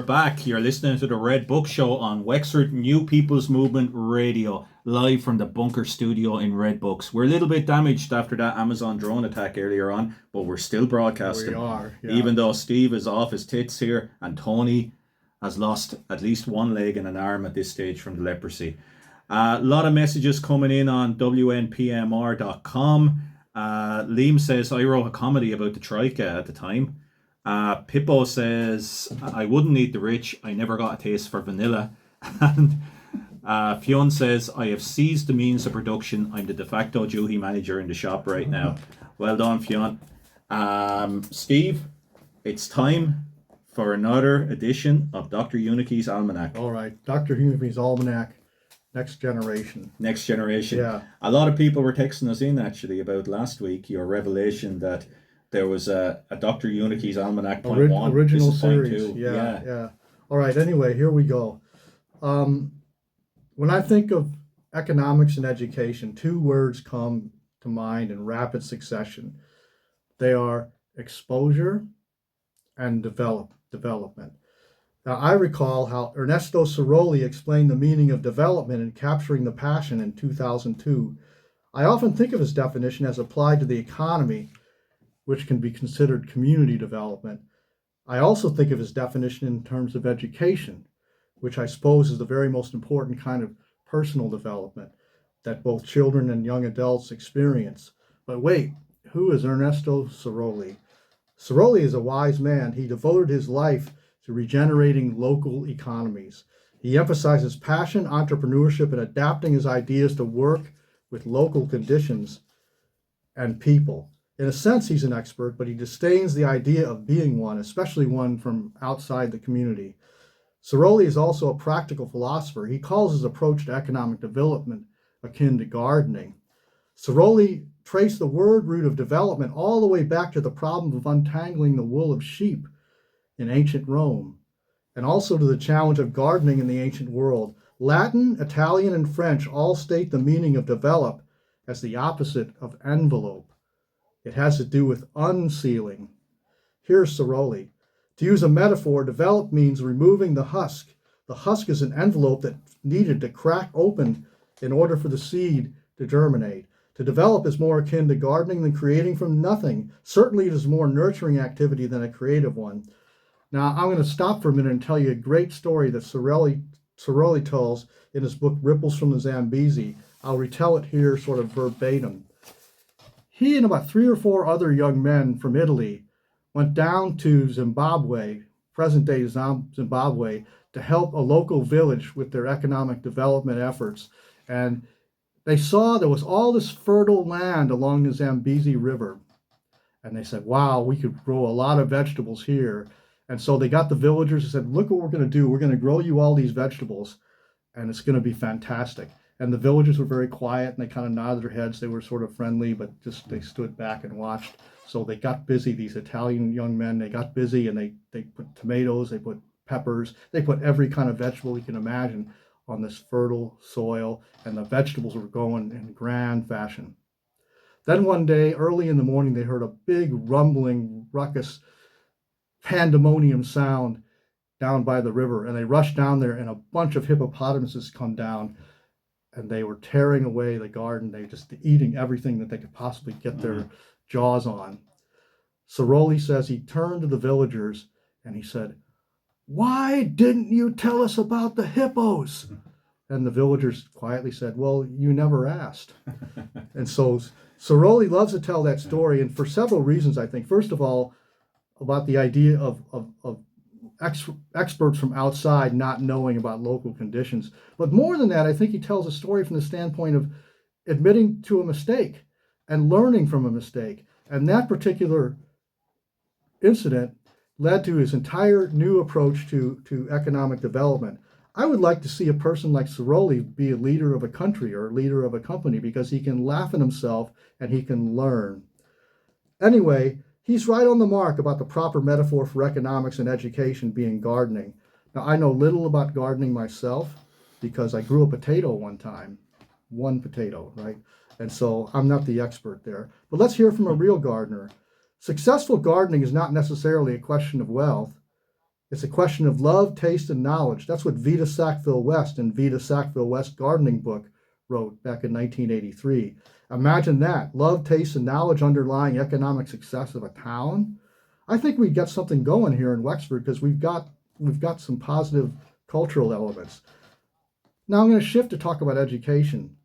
back. You're listening to the Red Book Show on Wexford New People's Movement Radio, live from the bunker studio in Red Books. We're a little bit damaged after that Amazon drone attack earlier on, but we're still broadcasting. We are, yeah. Even though Steve is off his tits here and Tony has lost at least one leg and an arm at this stage from the leprosy. A lot of messages coming in on WNPMR.com. Liam says, I wrote a comedy about the Troika at the time. Pippo says, I wouldn't eat the rich. I never got a taste for vanilla. And Fionn says, I have seized the means of production. I'm the de facto duty manager in the shop right now. Well done, Fionn. Steve, it's time for another edition of Dr. Unike's Almanac. All right, Dr. Unike's Almanac, Next Generation. Next Generation. Yeah. A lot of people were texting us in, actually, about last week, your revelation that there was a Dr. Unike's Almanac point one. Original series. Yeah. All right, anyway, here we go. When I think of economics and education, two words come to mind in rapid succession. They are exposure and development. Now, I recall how Ernesto Ciroli explained the meaning of development in Capturing the Passion in 2002. I often think of his definition as applied to the economy, which can be considered community development. I also think of his definition in terms of education, which I suppose is the very most important kind of personal development that both children and young adults experience. But wait, who is Ernesto Ciroli? Ciroli is a wise man. He devoted his life to regenerating local economies. He emphasizes passion, entrepreneurship, and adapting his ideas to work with local conditions and people. In a sense, he's an expert, but he disdains the idea of being one, especially one from outside the community. Ciroli is also a practical philosopher. He calls his approach to economic development akin to gardening. Ciroli traced the word root of development all the way back to the problem of untangling the wool of sheep in ancient Rome, and also to the challenge of gardening in the ancient world. Latin, Italian, and French all state the meaning of develop as the opposite of envelope. It has to do with unsealing. Here's Ciroli. To use a metaphor, develop means removing the husk. The husk is an envelope that needed to crack open in order for the seed to germinate. To develop is more akin to gardening than creating from nothing. Certainly it is a more nurturing activity than a creative one. Now, I'm going to stop for a minute and tell you a great story that Ciroli tells in his book, Ripples from the Zambezi. I'll retell it here sort of verbatim. He and about 3 or 4 other young men from Italy went down to Zimbabwe, present-day Zimbabwe, to help a local village with their economic development efforts. And they saw there was all this fertile land along the Zambezi River. And they said, wow, we could grow a lot of vegetables here. And so they got the villagers and said, look what we're going to do. We're going to grow you all these vegetables, and it's going to be fantastic. And the villagers were very quiet, and they kind of nodded their heads. They were sort of friendly, but just they stood back and watched. So they got busy, these Italian young men, they got busy, and they put tomatoes, they put peppers, they put every kind of vegetable you can imagine on this fertile soil, and the vegetables were going in grand fashion. Then one day, early in the morning, they heard a big rumbling, ruckus, pandemonium sound down by the river, and they rushed down there, and a bunch of hippopotamuses come down, and they were tearing away the garden. They were just eating everything that they could possibly get their jaws on. Ciroli says he turned to the villagers and he said, why didn't you tell us about the hippos? And the villagers quietly said, well, you never asked. And so Ciroli loves to tell that story, and for several reasons, I think. First of all, about the idea of experts from outside not knowing about local conditions. But more than that, I think he tells a story from the standpoint of admitting to a mistake and learning from a mistake. And that particular incident led to his entire new approach to economic development. I would like to see a person like Ciroli be a leader of a country or a leader of a company, because he can laugh at himself and he can learn. Anyway, he's right on the mark about the proper metaphor for economics and education being gardening. Now, I know little about gardening myself because I grew a potato one time. One potato, right? And so I'm not the expert there. But let's hear from a real gardener. Successful gardening is not necessarily a question of wealth. It's a question of love, taste, and knowledge. That's what Vita Sackville West in Vita Sackville West gardening book wrote back in 1983. Imagine that, love, taste, and knowledge underlying economic success of a town. I think we got something going here in Wexford because we've got some positive cultural elements. Now I'm going to shift to talk about education.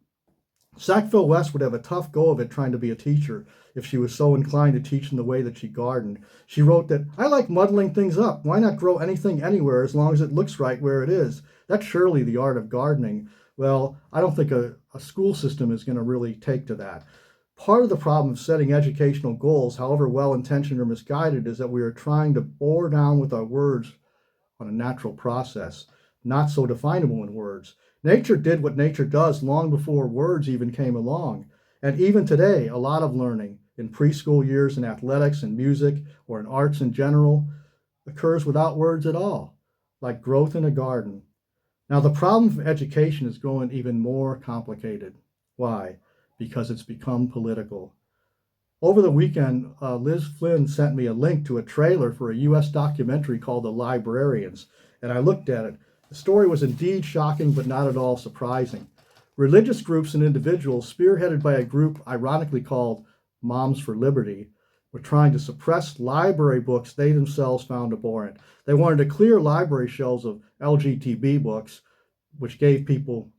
Sackville West would have a tough go of it trying to be a teacher if she was so inclined to teach in the way that she gardened. She wrote that, I like muddling things up. Why not grow anything anywhere as long as it looks right where it is? That's surely the art of gardening. Well, I don't think a school system is going to really take to that. Part of the problem of setting educational goals, however well-intentioned or misguided, is that we are trying to bore down with our words on a natural process, not so definable in words. Nature did what nature does long before words even came along. And even today, a lot of learning in preschool years in athletics and music or in arts in general occurs without words at all, like growth in a garden. Now, the problem of education is growing even more complicated. Why? Because it's become political. Over the weekend, Liz Flynn sent me a link to a trailer for a U.S. documentary called The Librarians, and I looked at it. The story was indeed shocking, but not at all surprising. Religious groups and individuals, spearheaded by a group ironically called Moms for Liberty, were trying to suppress library books they themselves found abhorrent. They wanted to clear library shelves of LGBT books, which gave people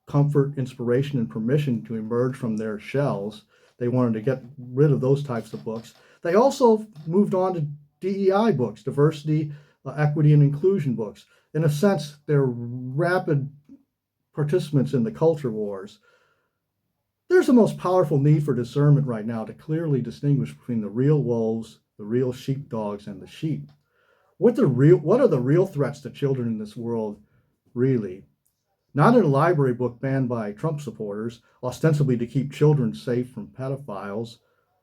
comfort, inspiration, and permission to emerge from their shells. They wanted to get rid of those types of books. They also moved on to DEI books, diversity, equity, and inclusion books. In a sense, they're rapid participants in the culture wars. There's the most powerful need for discernment right now to clearly distinguish between the real wolves, the real sheepdogs, and the sheep. What are the real threats to children in this world, really? Not in a library book banned by Trump supporters, ostensibly to keep children safe from pedophiles.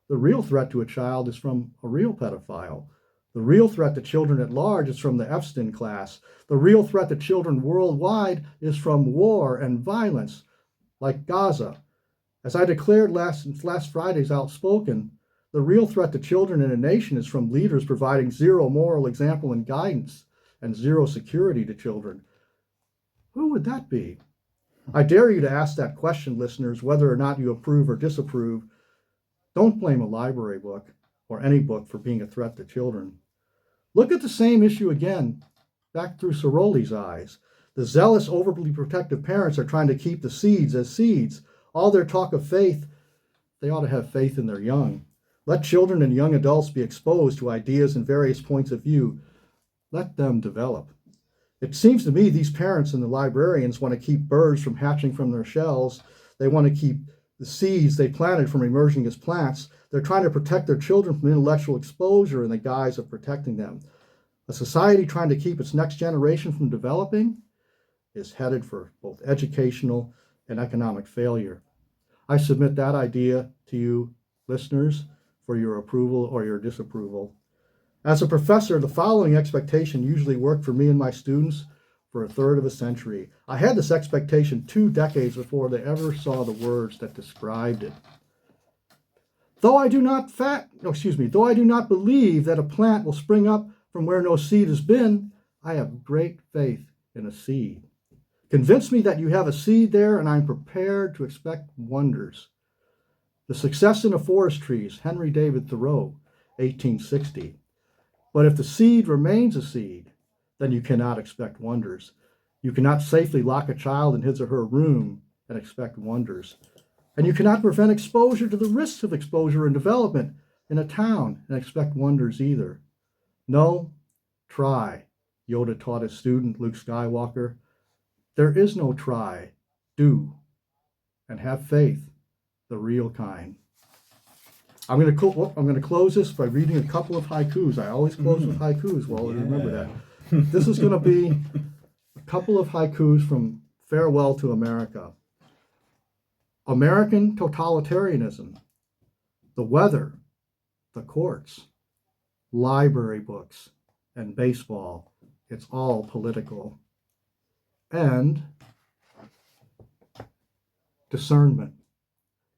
The real threat to a child is from a real pedophile. The real threat to children at large is from the Epstein class. The real threat to children worldwide is from war and violence, like Gaza. As I declared last Friday's Outspoken, the real threat to children in a nation is from leaders providing zero moral example and guidance and zero security to children. Who would that be? I dare you to ask that question, listeners, whether or not you approve or disapprove. Don't blame a library book or any book for being a threat to children. Look at the same issue again, back through Soroli's eyes. The zealous, overly protective parents are trying to keep the seeds as seeds. All their talk of faith, they ought to have faith in their young. Let children and young adults be exposed to ideas and various points of view. Let them develop. It seems to me these parents and the librarians want to keep birds from hatching from their shells. They want to keep the seeds they planted from emerging as plants. They're trying to protect their children from intellectual exposure in the guise of protecting them. A society trying to keep its next generation from developing is headed for both educational and economic failure. I submit that idea to you, listeners, for your approval or your disapproval. As a professor, the following expectation usually worked for me and my students for a third of a century. I had this expectation 2 decades before they ever saw the words that described it. Though I do not believe that a plant will spring up from where no seed has been, I have great faith in a seed. Convince me that you have a seed there, and I'm prepared to expect wonders. The Success in the Forest Trees, Henry David Thoreau, 1860. But if the seed remains a seed, then you cannot expect wonders. You cannot safely lock a child in his or her room and expect wonders. And you cannot prevent exposure to the risks of exposure and development in a town and expect wonders either. No, try, Yoda taught his student, Luke Skywalker. There is no try, do, and have faith, the real kind. I'm going to close this by reading a couple of haikus. I always close with haikus. Well, remember that. This is going to be a couple of haikus from Farewell to America. American totalitarianism, the weather, the courts, library books, and baseball. It's all political. And discernment.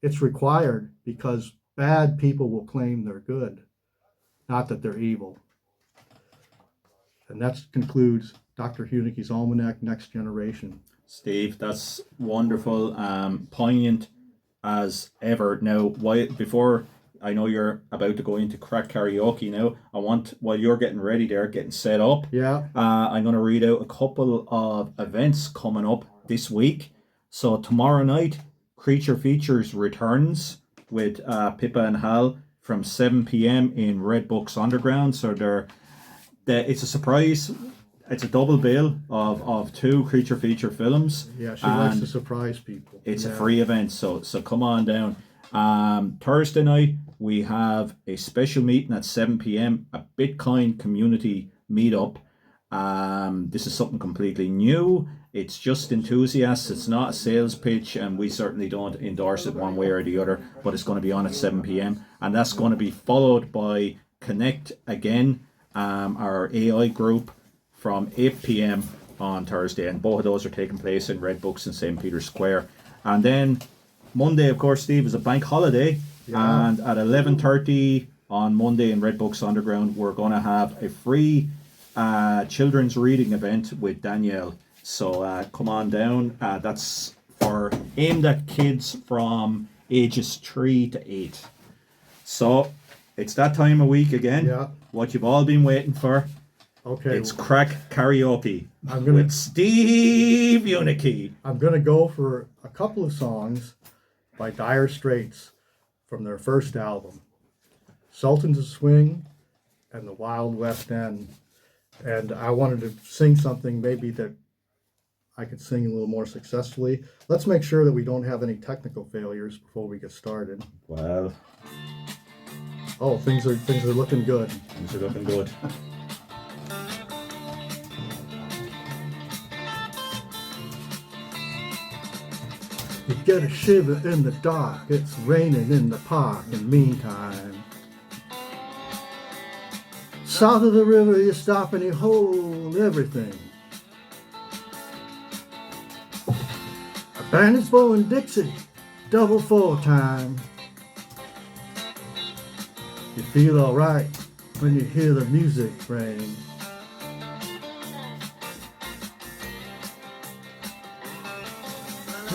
It's required because bad people will claim they're good, not that they're evil. And that concludes Dr. Hunicke's Almanac Next Generation. Steve, that's wonderful, poignant as ever. Now, before I know you're about to go into crack karaoke now, while you're getting ready there, getting set up, Yeah. I'm going to read out a couple of events coming up this week. So tomorrow night, Creature Features returns with Pippa and Hal from 7 p.m. in Red Books Underground. So it's a surprise. It's a double bill of two Creature Feature films. Yeah, she likes to surprise people. It's a free event, so come on down. Thursday night, we have a special meeting at 7 p.m., a Bitcoin community meetup. This is something completely new. It's just enthusiasts. It's not a sales pitch, and we certainly don't endorse it one way or the other, but it's going to be on at 7 p.m. And that's going to be followed by Connect Again, our AI group, from 8 p.m. on Thursday, and both of those are taking place in Red Books in St. Peter's Square. And then Monday, of course, Steve, is a bank holiday, and at 11:30 on Monday in Red Books Underground, we're going to have a free children's reading event with Danielle. So come on down. That's aimed at kids from ages 3 to 8. So it's that time of week again. Yeah. What you've all been waiting for. Okay. It's crack karaoke with Steve Hunicke. I'm going to go for a couple of songs by Dire Straits from their first album, Sultans of Swing and the Wild West End. And I wanted to sing something maybe that I could sing a little more successfully. Let's make sure that we don't have any technical failures before we get started. Well, oh, things are looking good. Things are looking good. You get a shiver in the dark, it's raining in the park in meantime. South of the river you stop and you hold everything. A bandit's blowing Dixie, double 4 time. You feel alright when you hear the music ring.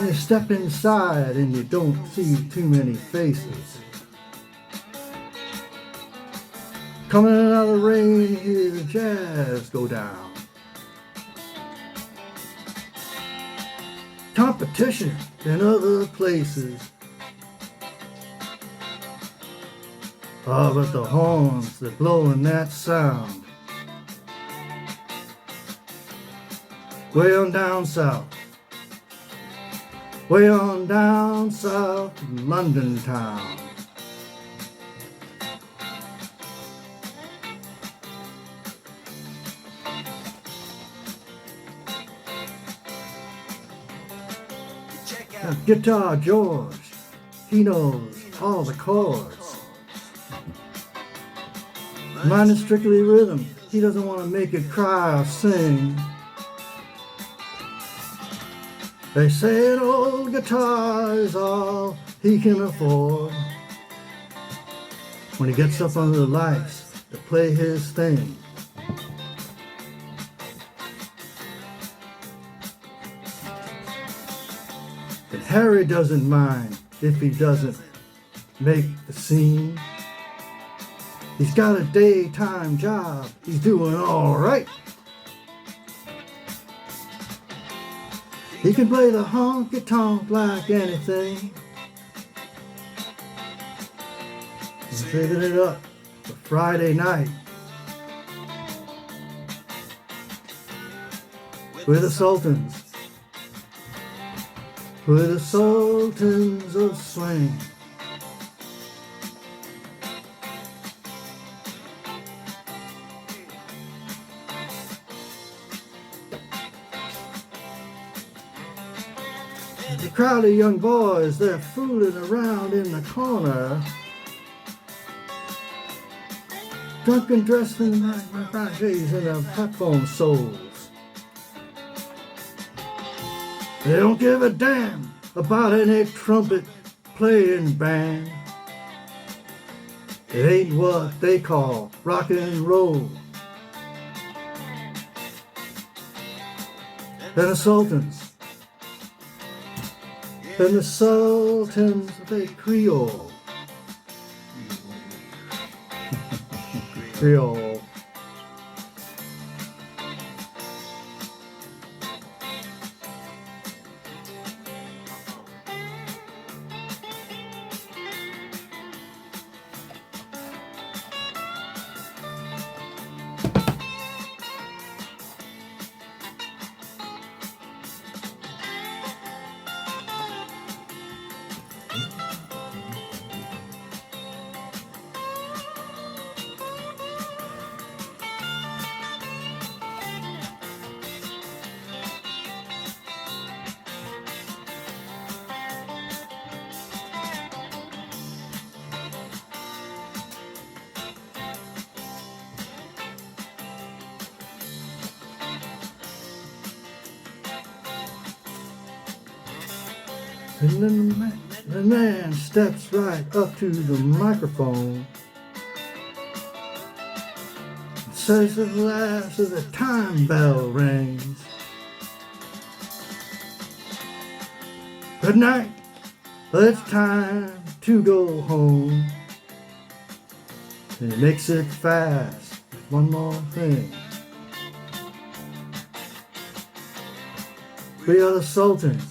You step inside and you don't see too many faces. Coming out of the rain, you hear the jazz go down. Competition in other places. Oh, but the horns, they're blowing that sound. Way on down south. Way on down south, London town. Now, Guitar George, he knows all the chords. Mine is strictly rhythm, he doesn't want to make it cry or sing. They say an old guitar is all he can afford. When he gets up under the lights to play his thing. And Harry doesn't mind if he doesn't make the scene. He's got a daytime job, he's doing all right. He can play the honky-tonk like anything. He's picking it up for Friday night. We're the Sultans. We're the Sultans of Swing. The crowd of young boys, they're fooling around in the corner. Drunken dressed in franchises and their platform soles. They don't give a damn about any trumpet playing band. It ain't what they call rock and roll. and the Sultans. And the Sultans of a Creole. Creole. And then the man steps right up to the microphone and says at last as the time bell rings, "Good night, it's time to go home." And he makes it fast with one more thing. We are the Sultans.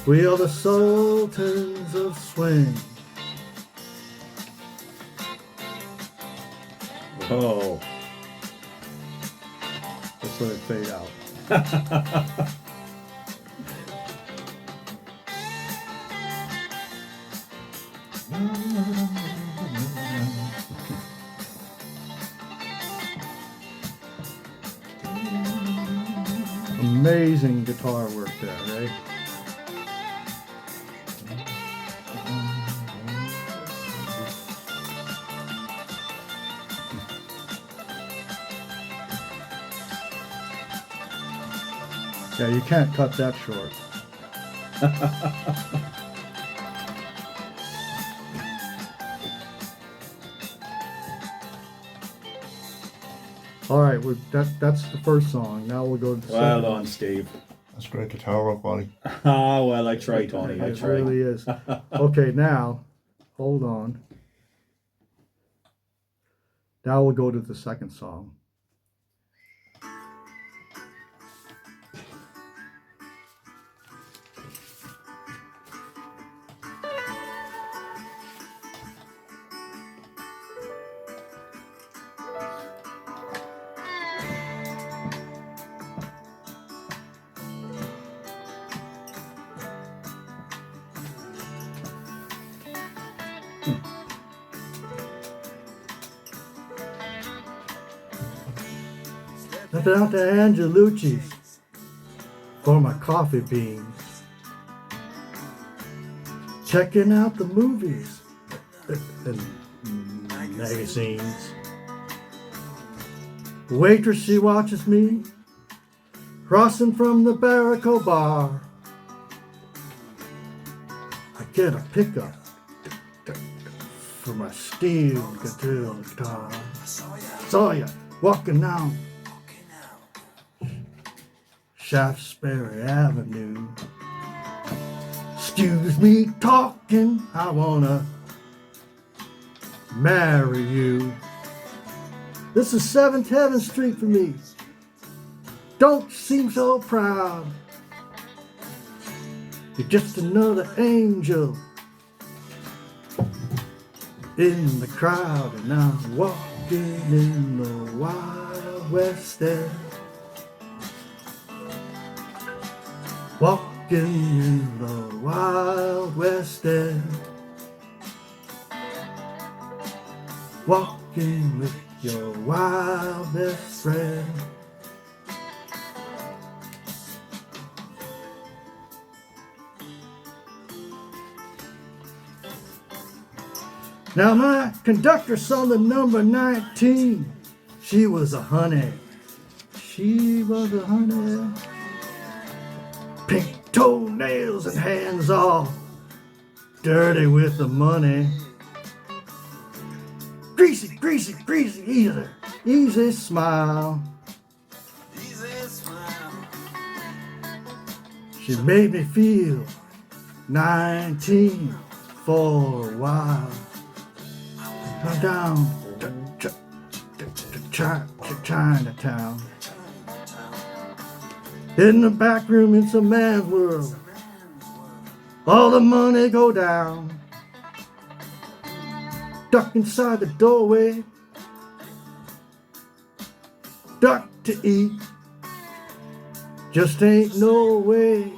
We are the Sultans of Swing. Oh. Just let it fade out. Amazing guitar work there, right? Yeah, you can't cut that short. All right, that's the first song. Now we'll go to the Well second. done, Steve. That's great guitar work, Wally. Ah, well, I tried, Tony. I It tried. really is. Okay, now, hold on. Now we'll go to the second song. Stepping out to Angelucci's for my coffee beans. Checking out the movies and magazines. The waitress, she watches me crossing from the Barraco bar. I get a pickup for my steel guitar. Saw ya walking down Shaftesbury Avenue. Excuse me talking, I wanna marry you. This is 7th Heaven Street for me. Don't seem so proud. You're just another angel in the crowd, and I'm walking in the Wild West End. Walking in the Wild West End. Walking with your wild best friend. Now my conductor saw the number 19. She was a honey. She was a honey. Pink toenails and hands all dirty with the money. Greasy, greasy, greasy, easy, easy smile. Easy smile. She made me feel 19 for a while. Come down to Chinatown. In the back room, it's a man's world. All the money go down. Duck inside the doorway. Duck to eat. Just ain't no way.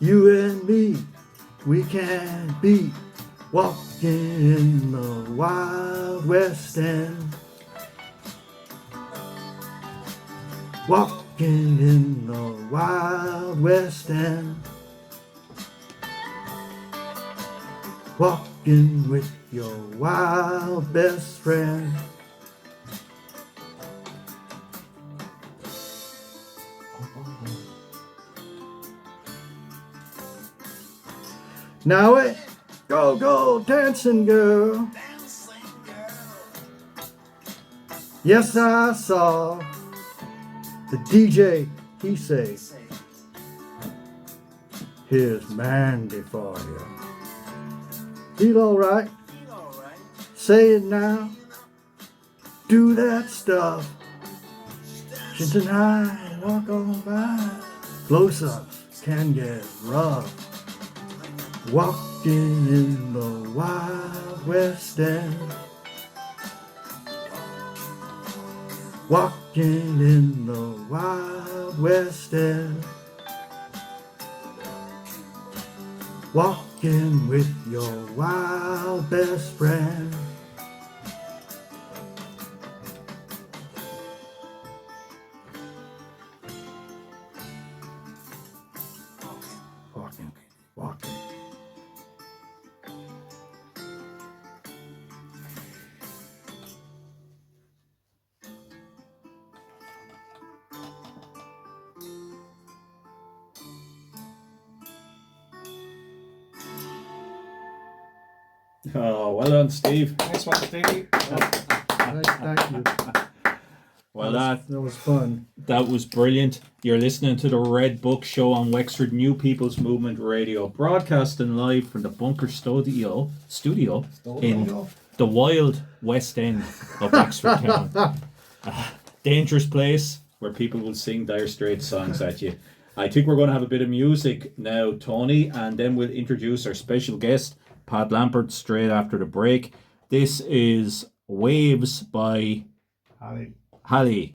You and me, we can't beat. Walking in the Wild West End. Walking in the Wild West End. Walking with your wild best friend. Now it go dancing girl. Yes, I saw the DJ, he say, here's Mandy for you. Feel alright? Say it now. Do that stuff. She's tonight, walk on by. Close-ups can get rough. Walking in the Wild West End. Walking in the Wild West End. Walking with your wild best friend. Walking. Oh, well done, Steve. Nice one, Stevie. Thank you. Well, that was fun. that was brilliant. You're listening to the Red Book Show on Wexford New People's Movement Radio, broadcasting live from the Bunker Studio in the wild West End of Wexford Town. Dangerous place where people will sing Dire Straits songs at you. I think we're going to have a bit of music now, Tony, and then we'll introduce our special guest, Pat Lampert, straight after the break. This is Waves by Harry. Hallie.